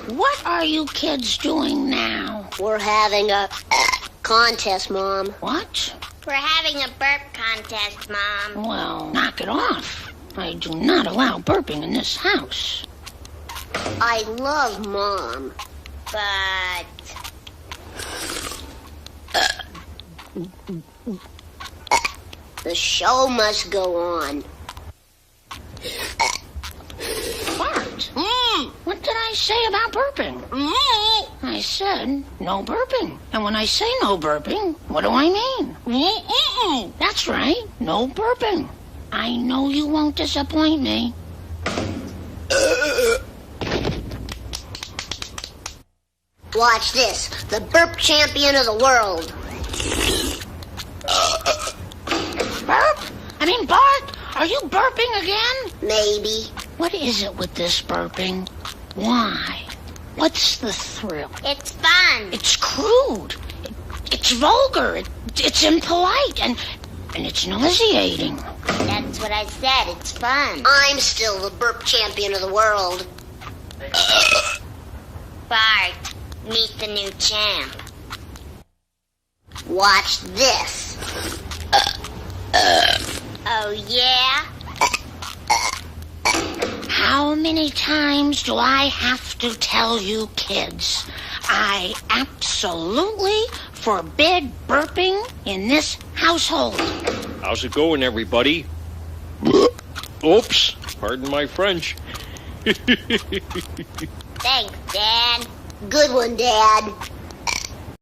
What are you kids doing now? We're having a contest, Mom. What? We're having a burp contest, Mom. Well, knock it off. I do not allow burping in this house. I love Mom. But the show must go on. Bart, what did I say about burping? I said no burping. And when I say no burping, what do I mean? That's right, no burping. I know you won't disappoint me. Watch this. The burp champion of the world. Burp? Bart, are you burping again? Maybe. What is it with this burping? Why? What's the thrill? it's fun. It's crude. It's vulgar. It's impolite. And it's nauseating. That's what I said. It's fun. I'm still the burp champion of the world. Bart, meet the new champ. Watch this. Oh, yeah? How many times do I have to tell you kids? I absolutely forbid burping in this household. How's it going, everybody? Oops, pardon my French. Thanks, Dad. Good one, Dad.